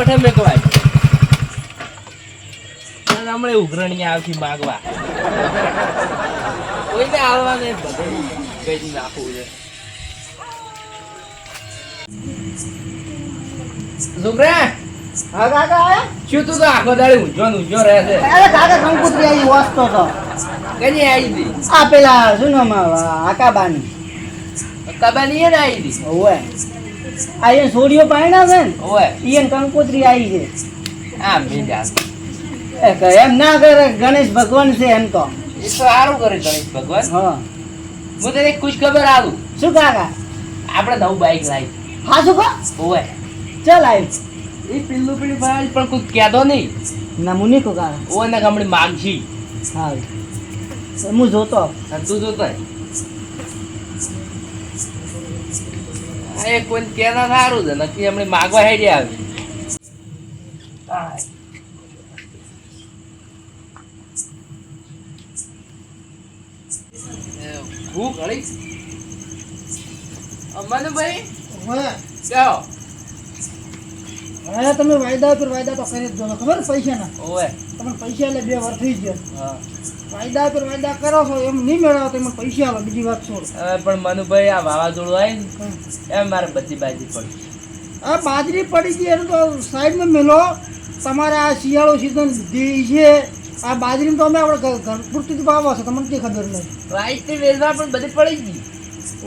કાંઠે મેકવાય હમણે ઉઘરણી આવતી માગવા કોઈને આવવા નહીં બધે કઈ નાખવું છે છોકરા હા કાકા આયા શું તું તો આખો દાડી ઊંઝો રહે છે અરે કાકા કંકુત્રી આવી વાસતો તો કઈ આવી હતી આ પેલા શું નામ આકાબાની કબાની એ ને આવી હતી ઓય આ એ સોડિયો પાયણા છે ને ઓય ઈયન કંકુત્રી આવી છે આ મીંડા એમ ના કરે ગણેશ ભગવાન છે એમ તો એ તો સારું કરે ગણેશ ભગવાન હા હું તને એક ખુશ ખબર આલું શું કાકા આપણે નવું બાઈક લાવી હા શું કહો ઓય ચાલ આવી એ પેલું ભાઈ પણ કોઈ કહેતો નહીં ના મુની કો કાકા ઓય ને હમણાં માંગશી હા હું જોતો અને તું જોતો એ કોઈ કેના સારું છે નક્કી હમણાં માગવા હેડી આવી ભૂખ હળી અમનભાઈ જાઓ હવે તમે વાયદા પર વાયદા તો કરી જ દો ખબર પૈસા ના ઓય તમને પૈસા એટલે 2 વર્ષ થઈ ગયા હા વાયદા પર વાયદા કરો છો એમ નહીં મેળવો તો મને પૈસા આલો બીજી વાત છોડ હવે પણ મનુભાઈ આ વાવાઝોડું આવી ને એમ મારે બધી બાજી પડી આ બાજરી પડી ગઈ એનું તો સાઈડમાં મેલો તમારે આ શિયાળો સિઝન દી છે આ બાજરી તો અમે આપણે ઘર પૂરતી વાવો છે તમને કઈ ખબર નહીં વાઈટની વેલવા પણ બધી પડી ગઈ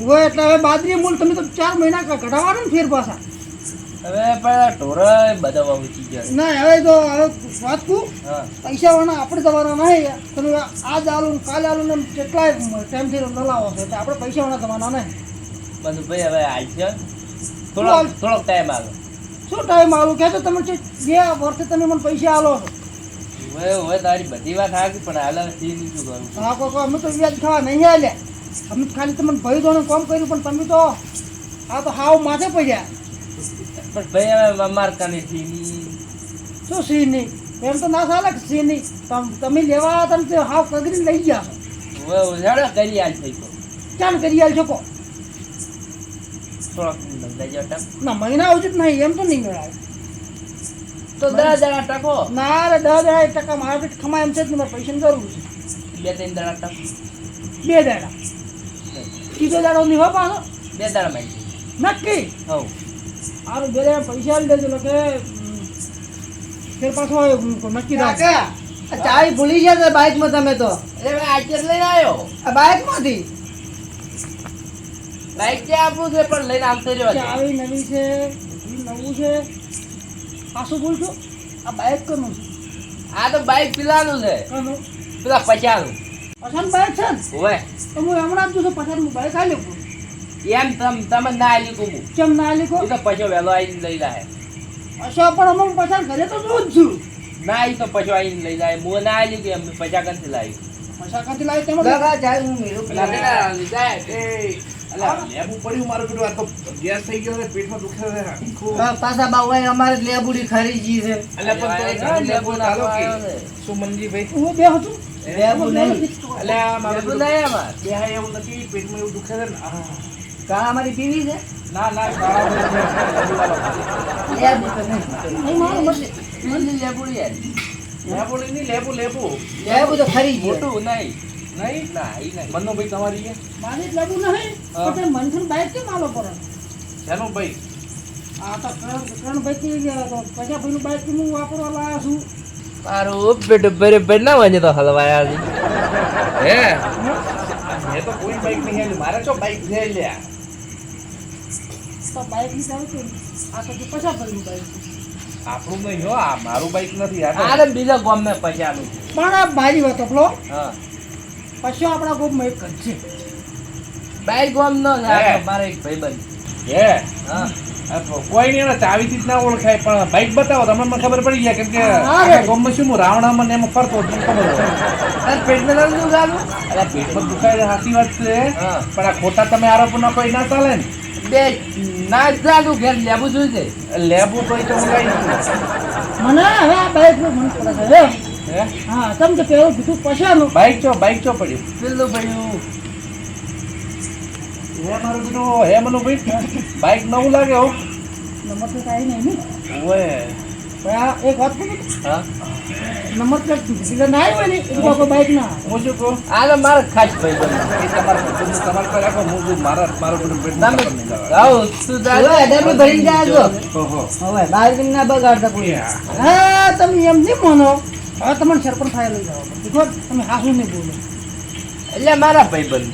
હોય એટલે હવે બાજરી મૂળ તમે તો 4 મહિના કઢાવવાનું ને ફેર પાછા હવે પણ ઢોરા બધા વાવી ગયા ના હવે તો હવે વાત કહું હા પૈસા વાળા આપણે તમારા નહીં તમે આજ આલુ કાલે આલુ ને કેટલાય ટાઈમથી નલાવો છે એટલે આપણે પૈસા વાળા તમારા નહીં મનુભાઈ હવે આવી છે થોડોક ટાઈમ આવ્યો શું ટાઈમ આલું કે તમે 2 વર્ષે તમે મને પૈસા આલો છો હવે તારી બધી વાત આવી પણ હાલ સી શું કરું હા કોઈ અમે તો વ્યાજ ખાવા નહીં આલ્યા અમે ખાલી તમને ભાઈ દોનું કામ કર્યું પણ તમે તો આ તો હાવ માથે પડ્યા પણ ભાઈ હવે અમાર કાને સી શું સી નહીં એમ તો ના ચાલે કે સી નહીં તમે લેવા તમે તે હાવ કગરી લઈ ગયા છો હવે ઝાડા કરી આલ થઈ ગયો ચાલ કરી આલ શકો થોડોક લઈ જાવ ટાઈમ ના મહિના ઉચિત નહીં એમ તો નહીં મેળાય તો 10,000 ટકો ના રે 10,000 મારા પેટ ખમાય એમ છે જ ને મારે પૈસાની જરૂર છે 2-3 દાડા ટક 2 દાડા કીધો દાડો નહીં હો પાછો 2 દાડા માં નક્કી હવ સારું 2 દાડા પૈસા લઈ દેજો કે ફેર પાછો નક્કી રાખે ચાવી ભૂલી ગયા છે બાઇકમાં તમે તો અરે ભાઈ આજે લઈને આવ્યો આ બાઇકમાંથી બાઈક જે આપવું છે પણ લઈને આવતો રહ્યો છે ચાવી નવી છે નવું છે પાછું બોલશો આ બાઇક કોનું છે આ તો બાઈક પેલાનું છે કોનું પેલા 50નું પસંદ બાઇક છે ને ઓય તો હું હમણાં જ જોઉં 50 નું બાઇક આલ્યું એમ તમે ના આલી કું કેમ ના લીધો એ તો પછી વહેલો આવીને લઈ જાય અચ્છા પણ અમુક પસંદ ઘરે તો જોઉં જ છું ના એ તો પછી આવીને લઈ જાય હું ના આલી કે એમ 50 કંથી લાવી પૈસા કાંથી લાવી તેમાં લગા જાય હું મેરું લઈ જાય લેબુ પડ્યું મારું પેલું આ તો ગેસ થઈ ગયો છે પેટમાં દુખે છે આખું. પાછા બાવાએ અમારે લેબુડી ખરીદી છે અલ્યા પણ તો એક ઘણી લેબુ ચાલો કે સુમનજીભાઈ હું બે હતું લેબુ નહીં અલ્યા મારું લેબુ પેલું નહીં અમાર દેહાય એવું નથી પેટમાં એવું દુખે છે ને કાળા મારી પીવી છે ના કાળા લેબુ તો નહીં મારું મત મને લેબુડી યાર લેબુ નહીં લેબુ લેબુ તો ખરીદી મોટું નહીં નહીં ના ઈ નહીં મનોભાઈ તમારી છે મારી લેબુ નહીં તો મનસુન બાઈક કેમ આલો પડે શેનો ભાઈ આ તો ત્રણ બાઈક થી પૈસા ભાઈનું બાઈક હું વાપરવા લાયા છું મારું પેટ બરાબર ના વજે તો હલવાયા છે હે મેં તો કોઈ બાઈક નહીં આલી મારે તો બાઈક છે લ્યા તો બાઈક ની ચાલુ છે આ તો પૈસા ભાઈનું બાઈક આપણું નહીં હો આ મારું બાઈક નથી આ તો આરે બીજા ગામ માં 50 નું પણ આ મારી વાત આપલો હા પછી આપણા ગ્રુપમાં એક જ છે બાઈક ગામ નો હે. મારે એક ભાઈબંધ હે હા કોઈ નહીં એના ચાવીથી જ ના ઓળખાય પણ બાઈક બતાવો તમને મને ખબર પડી જાય કેમ કે હા, રે. આખા ગામમાં શું હું રાવણામાં ને એમાં ફરતો હતો, મને ખબર હોય. તાર પેટમાં લાગતું ગાલું અલા પેટમાં દુખાય છે, સાચી વાત છે હા. પણ આ ખોટા તમે આરોપો ના કોઈ ના ચાલે ને બે ના જાડું ઘેર લેવું જોઈએ લેબુ તો એ તો હું લઈ લઉં. મને હવે આ બાઈક નું મન પડે છે હવે હે હા તમે તો પેલું કીધું પછાનું બાઈક ચો પડ્યું પેલું ભાઈ હે મારું કીધું હે મનુ ભાઈ બાઈક નવું લાગે હો નંબર તો કાંઈ નહીં ને ઓય ભાઈ આ એક વાત કહું હા નંબર પ્લેટ સીધા ના આવ્યો ને એ તો કોઈ બાઈક ના આવે. હું શું કહું આ તો મારો ખાસ ભાઈબંધ. એ તમારા પસંદનું તમારે પર રાખો હું જો મારું બધું પેટમાં તમે નહીં જવા. જાઓ, તું જા. હવે અઢારમી ભરીને જાજો. ઓહો. હવે બાર દિન ના બગાડતા કોઈ. હા તમે એમ નહીં માનો હવે તમને સરપંચ થાય લઈ જાઓ દેખો તમે હાસુ નહીં બોલો એટલે મારા ભાઈબંધ.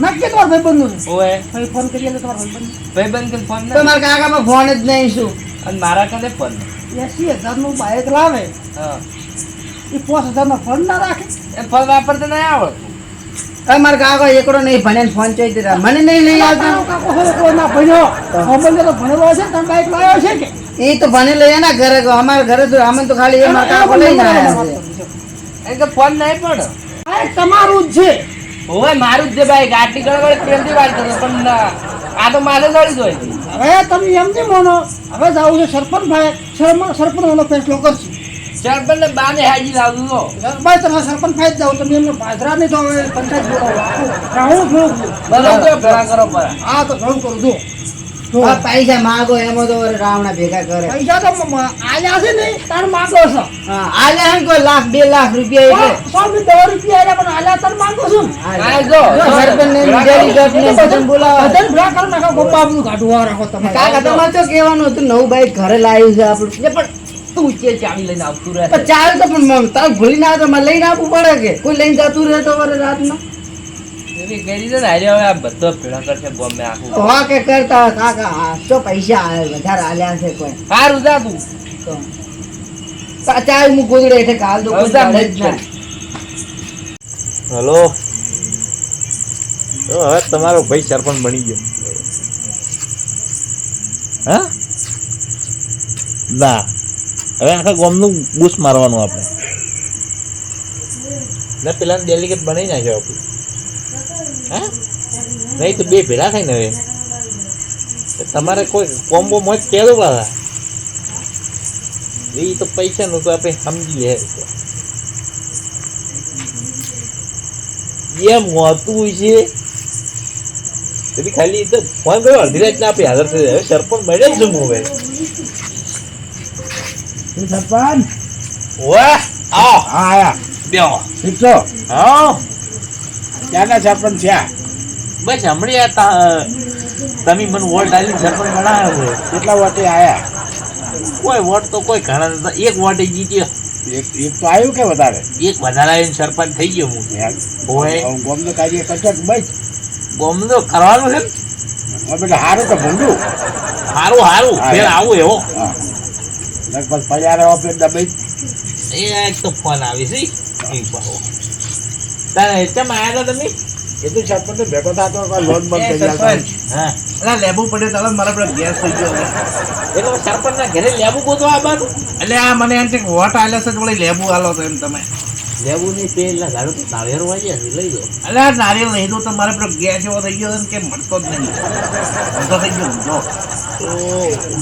નક્કી તમારા ભાઈબંધનું છે ઓય ભાઈ ફોન કરી એટલે તમારા ભાઈબંધ ભાઈબંધ કે ફોન તો ના મારા કાકામાં ફોન જ નહીં શું. અને મારા કને ફોન ના. 80,000 નું બાઈક લાવે હા એ 5,000 નો ફંડ ના રાખે એ ફોન વાપરતા નહીં આવડતું. હવે મારા કાકા એકડો નહીં ભણે ને ફોન ચોઈ દીધા મને નહીં લઈ આવતો. તારો કાકો હોય કોઈ ના ભણ્યો મોબાઈલ તો ભણેલો હશે તમે બાઈક લાવ્યો છે કે એ તો ભણે લઈ એના ઘરે ગયો. અમારા ઘરે તો અમે તો ખાલી એ મારા કાકો લઈને આવ્યા છે. એ કે ફોન નહીં પણ આ એક તમારું જ છે ઓય મારું જ છે ભાઈ. ગાડી ગળગળ પ્રેમથી વાત કરો પણ ના, આ તો મારે દોડી દોય છે. હવે તમે એમ નહીં માનો હવે જાવું છે સરપંચ ભાઈ સરપંચ એનો ફેસલો કરશે સરપંચ ને બાને હાજી લાવતું તો. ભાઈ તમે સરપંચ ભાઈ જ જાઓ તમે એમને બાજરા નહીં તો હવે પંચાયત બોલાવો રાહુલ ઘણું બરાબર ભેળા કરો પર. હા તો ઘણું કરું જો આ પૈસા માગો એમાં તો વળી રાવણા ભેગા કરે. પૈસા તો આલ્યા છે ને તાર માગો છો હા આલે હે કોઈ લાખ 2 લાખ રૂપિયા એટલે 100 રૂપિયા આલ્યા પણ આલ્યા તાર માગો છું આ જો સરપંચ ને ડેલીગેટ ને બધાને બોલાવા. બધાને ભેળા કરી નાખો ગપ્પા બધું કાઢવા રાખો તમે કાકા તમારે તો કહેવાનું હતું નવું બાઈક ઘરે લાવ્યું છે આપણું. એટલે પણ તું ચે ચાવી લઈને આવતું રહે. પણ ચાલ તો પણ તારે ભૂલી ના તો મારે લઈને આપવું પડે કે કોઈ લઈને જતું રહે તો વરે રાતના. એવી કરી દે ને હારે હવે આ બધો ભેળા કરશે ગમે આખું. હા કે કરતા હોય કાકા હા, શું પૈસા આવે વધારે આલ્યા છે કોઈ સારું જા તું. તો ચાલ હું ગોદડે હેઠે કાલ તો કોઈ જા, મળે જ ના. હલો તો હવે તમારો ભાઈ સરપંચ બની ગયો. હા ના હવે આખા ગામનું બૂસ મારવાનું આપણે ને પેલા ડેલિગેટ બનાવી નાખ્યો આપણે. હા નહીં તો બે ભેળા થાય ને હવે તમારે કોઈ કોમ્બો મોજ કહેલો પાછા એ તો પૈસાનું તો આપણે સમજી લે એમ હોતું છે. તેથી ખાલી તો ફોન કર્યો અડધી રાત ના આપી હાજર થઈ જાય. હવે સરપંચ મળે જ હું હવે સરપંચ વાહ આવો હા આયા બેહો. ઠીક છો હા ક્યાંના સરપંચ છે આ? બસ હમણાં તમે મને વોટ આલી સરપંચ બનાવ્યો છે. કેટલા વોટે આયા કોઈ વોટ તો કોઈ ઘણા નતા. એક વોટ જીત્યો. એક તો આવ્યું કે વધારે એક વધારે આવીને સરપંચ થઈ ગયો હું. ઓય ગોમનું કાર્ય કરશો કે બસ ગોમ તો કરવાનું છે ને. હવે બેટા હારું તો ભૂંડું હારું હારું હા, ફેર હા. આવું એવો હા લગભગ પડ્યા રહ્યો પેટ દબાઈ એ એક તો ફોન આવી છે તારે કેમ આયા હતા તમે? એ તો સરપંચ ભેગો થતો લોન બંધ કરી સરપંચ હા એટલે લેબુ પડે તારે મારા પેલા ગેસ થઈ ગયો એટલે સરપંચ ના ઘરે લેવું ગોતો આ બાજુ એટલે આ મને એમ છે કે વોટ આલે છે તો વળી લેબુ આલો તો એમ તમે લેવું નહીં પેલા ગાડો તો તાવેર વાગ્યા છે લઈ દો. એટલે આ નારિયેલ નહીં તો મારે પેલો ગેસ એવો થઈ ગયો છે ને કે મળતો જ નહીં ઊંધો થઈ ગયો ઊંધો. તો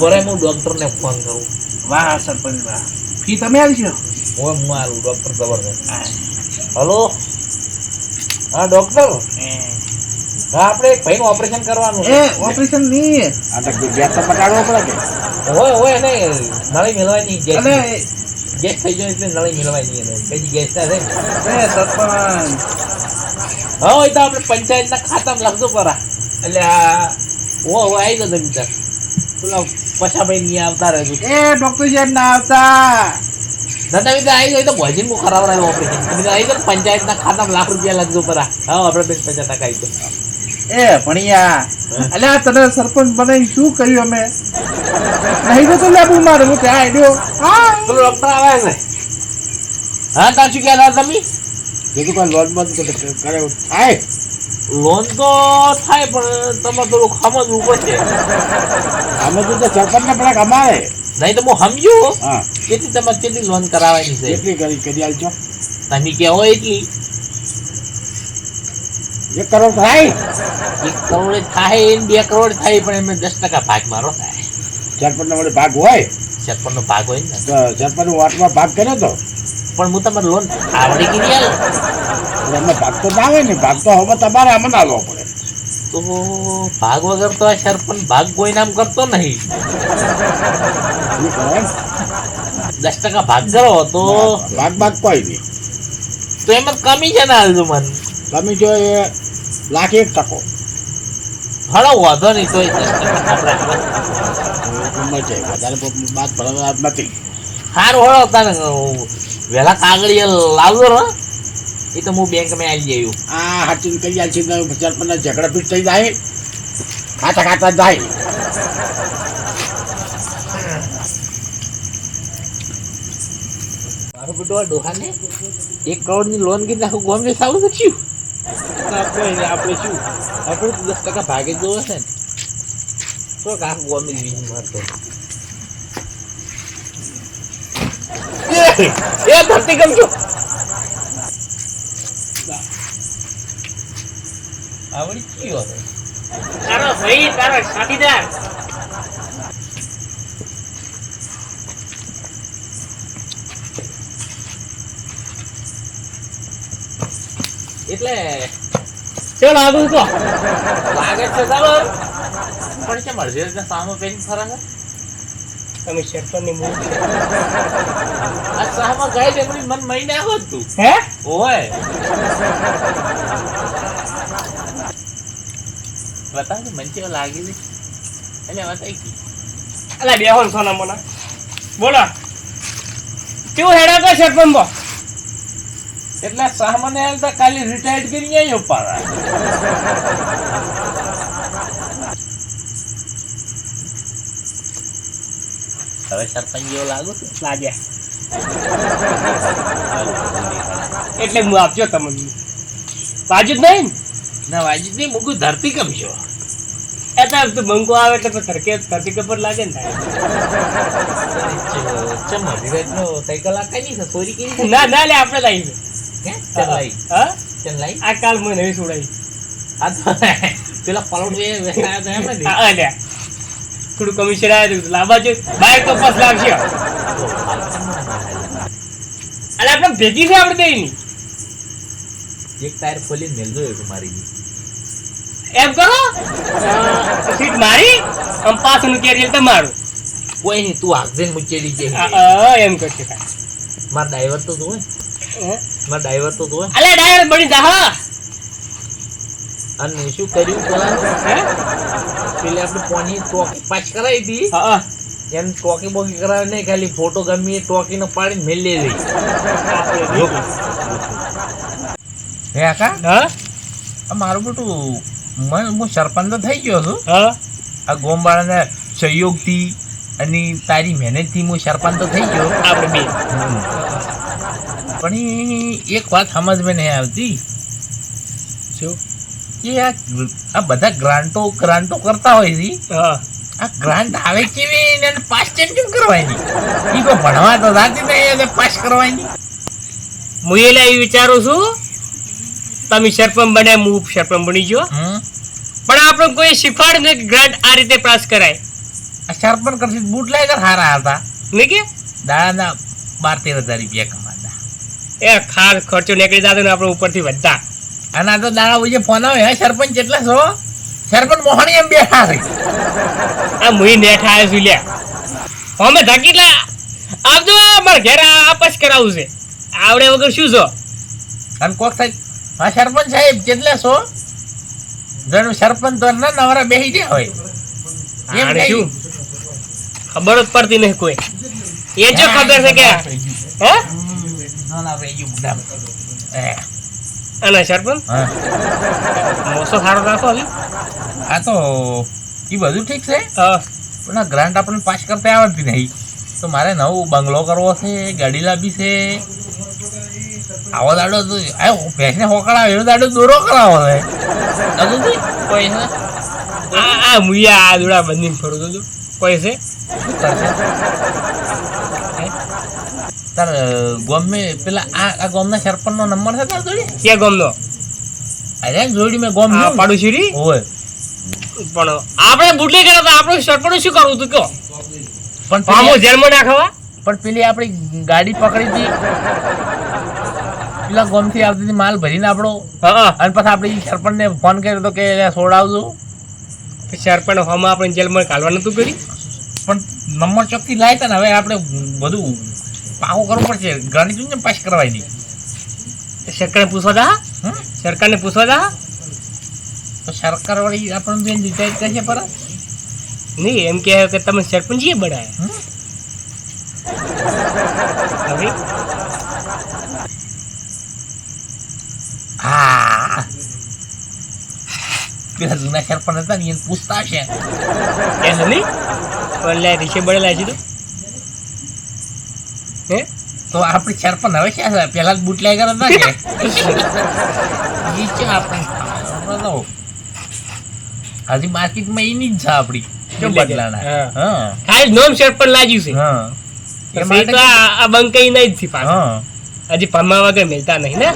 બરે હું ડોક્ટર ને ફોન કરું. વાહ સરપંચ વાહ ફી તમે આવી છો હું મારું ડોક્ટર ખબર છે. હલો હા ડોક્ટર હા આપણે એક ભાઈનું ઓપરેશન કરવાનું છે. ઓપરેશન નહીં આ તો ગેસ તો પટાડવો પડે કે હોય હોય નહીં નળી મિલવાની ગેસ એટલે ગેસ થઈ જાય એટલે નળી મિલવાની એને કઈ ગેસ ના થાય ને. સરપંચ હા હોય તો આપણે પંચાયતના ખાતામાં લખજો પરા એટલે આ હો આવી જતો તમે તાર પેલા પછાભાઈ નહીં આવતા રહેજો. ડોક્ટર સાહેબ ના આવતા દાદા મિત્ર આવી જાય તો ભોજન હું ખરાબ રહ્યો ઓપરેશન તમે આવી જાઓ પંચાયતના ખાતામાં લાખ રૂપિયા લખજો પરા. હા આપણે 50% આવી જાય. ભણિયા એટલે આ તને સરપંચ બનાવીને શું કર્યું અમે નહીં તો લેબુ મારે હું ત્યાં આડ્યો હા પેલો ડોક્ટર આવે છે. હા તાર શું કહેતા હતા તમે? બીજું કોઈ લોન બંધ કરે થાય લોન તો થાય પણ તમારે થોડું સમજવું પડશે. અમે તો સરપંચ ને પેલા કમાવે નહીં તો હું સમજ્યું હા કેટલી તમારે કેટલી લોન કરાવવાની છે કેટલી કરી આલજો તમે કહો એટલી 1 કરોડ થાય 1 કરોડ થાય ને 2 કરોડ થાય પણ એમને 10% ભાગ મારો થાય. સરપંચ નો વળી ભાગ હોય સરપંચ નો ભાગ હોય ને તો સરપંચ વોટમાં ભાગ કર્યો તો પણ હું તમારે લોન આવડી કરી આલો એટલે એમને ભાગ તો ના આવે ને ભાગ તો હવે તમારે અમને આલવો પડે તો ભાગ વગર તો આ સરપંચ ભાગ કોઈ નામ કરતો નહીં. એવું કરે એમ? 10% ભાગ કરો તો ભાગ કોઈ નહીં. એમાં કમિશન આવજો મને. તમે જો એ $1,01,000 હળો વાંધો નહીં તો 10% આપણે મળશે. વધારે બાદ ભરવા નથી. સારું હળો તાને વહેલા કાગળિયા લાવજો ને એ તો હું બેંકમાં આવી જયું. આ હાચીને કહી જાય છે સરપંચના ઝઘડા પીટ થઈ જાય, ખાતા જાય. મારું બેટું આ ડોહાને 1 કરોડની લોન કીધી નાખું ગોમ સારું તો શું કોઈ નહીં આપણે શું આપણે તો 10% ભાગે જ જોવે છે ને તો આખું ગોમ વીજ મારતો એ ધરતી ગમજો આવડી કયો હતો તારો ભાઈ તારો સાથીદાર એટલે ચલ આગળ તો લાગે છે બરાબર પણ કેમ અડધે સામો પેન ફરા છે તમે શેરપનની મૂળ છે આ સામો ગાય દેમડી મન મહિને આવો તું હે ઓય બતાવ મને કેવું લાગે છે એટલે બતાવી કી અલા બેહોન સોના મોના બોલો કેવું હેડા કો શેરપન બો એટલે સામાન્ય હાલ તો કાલે રિટાયર્ડ કરી આવ્યો પારા હવે સરપંચ જેવો લાગુ છું લાગે એટલે હું આપજો તમને વાજુ જ નહીં ના વાજી નહીં મુકું ધરતી કમ છો એ તો તું બંકો આવે એટલે ધરતી કપર લાગે ને ચમ હરીરાજનો સાયકલ આ કઈ છે ચોરી કરી ના ના લે આપણે લાવી હે ચલ લાઈ હા ચલ લાઈ આ કાલ મને નવી છોડાવી આ તો પેલા પલોટ વેસાયા તો એમ ને હા લે થોડું કમિશન આવ્યું લાવવા જો બાઈક તો પાસ લાવશે અરે આપણે ભેગી છે આપણે બેયની એક ટાયર ખોલી મેલજો એ મારી એમ કરો સીટ મારી આમ પાછું કેરી તમારું કોઈ નહીં તું આગજે મુચેડી જે એમ કરશે માર ડ્રાઈવર તો જોવે માર ડ્રાઈવર તો જોવે અલે ડાયરેક્ટ બની જા હા અને શું કર્યું પેલા હે પેલે આપણે પોની ટોકી પાસ કરાવી હતી હા એમ ટોકી બોકી કરાવે નહીં ખાલી ફોટો ગમી ટોકીનો પાડીને મેલી રહી હે આકા હા આ મારું બેટું હું સરપંચ તો થઈ ગયો છું હા આ ગોમવાળાના સહયોગથી અને તારી મહેનતથી હું સરપંચ તો થઈ ગયો આપણે બે પણ એક વાત સમજમાં નહીં આવતી શું કે આ બધા ગ્રાન્ટો કરતા હોય છે હા આ ગ્રાન્ટ આવે કેવી ને પાસ કેમ કરવાની ઈ કોઈ ભણવા તો જાતી નહીં એટલે પાસ કરવાની હું એટલે એ વિચારું છું તમે સરપંચ બને હું સરપંચ બની ગયો પણ આપણે કોઈ શીખવાડ ને ગ્રાન્ટ આ રીતે પાસ કરાય આ સરપંચ કરતી બૂટ લઈ કર હારા હતા નહીં કે દાડા 12-13 હજાર રૂપિયા કમાતા એ ખાસ ખર્ચો નીકળી જતો ને આપણે ઉપરથી વધતા અને આ તો દાડા વચ્ચે ફોન આવે હે સરપંચ કેટલા છો સરપંચ મોહણી એમ બેઠા છે આ મુઈ નેઠા આવ્યો છું લ્યા અમે ધકી લા આવજો મારે ઘેર આપસ કરાવું છે આવડે વગર શું છો અને કોક થાય હા સરપંચ સાહેબ કેટલા છો જણ સરપંચ તો ના નવરા બેહી ગયા હોય એમ આને શું શું ખબર જ પડતી નહીં કોઈ એ જો ખબર છે કે હે ના ના રેજુ મુડામ અને સરપંચ હા મોસો સારો રાખો હવે આ તો એ બધું ઠીક છે હા પણ આ ગ્રાન્ટ આપણને પાસ કરતા આવડતી નહીં તો મારે નવો બંગલો કરવો છે ગાડી લાવી છે આવો દાડો તો ભેંસને હોકળાવે એનો દાડો દોરો કરાવો છે હજુ તો કોઈ છે આ મુયા આ દોડા બંધીને ફરું તો કોઈ છે શું કરશે તાર ગોમે પેલા આ ગોમના સરપંચનો નંબર છે તાર જોડી ક્યાં ગમનો અરે જોડી મેં ગોમ આ પાડોશી હોય પણ આપણે બુટલી કર્યા તો આપણે સરપંચ શું કરવું તું કયો પણ આમો પેલી- જેલમાં નાખવા પણ પેલી આપણી ગાડી પકડી હતી પેલા ગોમથી આવતી હતી માલ ભરીને આપણો હા અને પછી આપણે સરપંચને ફોન કર્યો તો કે છોડાવજો સરપંચ હમણાં આપણે જેલમાં કાઢવાનું તું કરી પણ નંબર ચોકથી લાવ્યા હતા ને હવે આપણે બધું પાકો કરવો પડશે ગાડી તું પાસ કરવાય નહીં સરકારને પૂછવા દા હમ? સરકારને પૂછવા દા તો સરકાર વાળી આપણને બેન ડિસાઈડ કરશે પર નહીં એમ કહે કે તમે સરપંચીએ બનાયા હવે હા પેલા જૂના સરપંચ હતા ને એને પૂછતા હશે કે નહીં પણ લે રીસે બળેલા છે તો હે તો આપણે સરપંચ હવે શું છે પેલા બુટ લાગ્યા હતા કે ઈ છે આપણે તો હજી માર્કેટમાં એની જ છે આપણી જો બદલાના હા. હા ખાલી નોમ સરપંચ લાગ્યું છે હા પછી તો આ બંકાઈ નહીં જ થી પાછા હા હજી ભમા વગર મિલતા નહીં ને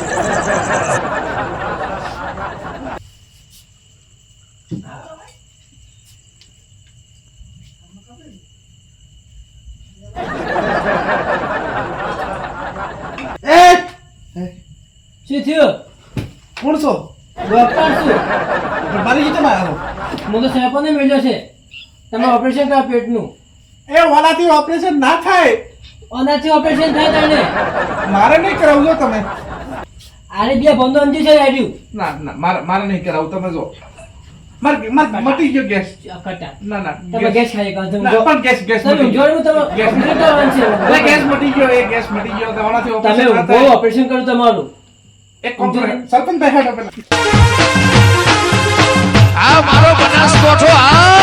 શું થયું કોણ છો ડોક્ટર છું પણ મારી જીતે આવ્યો હું તો સરપંચને મળ્યો છે તમે ઓપરેશન કરો પેટનું એ વાલાથી ઓપરેશન ના થાય ઓનાથી ઓપરેશન થાય તને મારે નહીં કરાવવું જો તમે આરે બે બંધો અંજી છે આવ્યું ના ના મારે નહીં કરાવવું તમે જો માર મટી ગયો ગેસ કટા ના ના તમે ગેસ ખાઈ કાઢો ના, પણ ગેસ તમે મટી ગયો. જોડું તમે ગેસ ઓપરેશન કરવાનું છે એટલે ગેસ મટી ગયો એ ગેસ મટી ગયો તો વાલાથી તમે ઓપરેશન ના બહુ થાય ઓપરેશન કરો તમારું એક કામ કરો સરપંચ બેઠા પેલા આ મારો બનાસકોઠો આ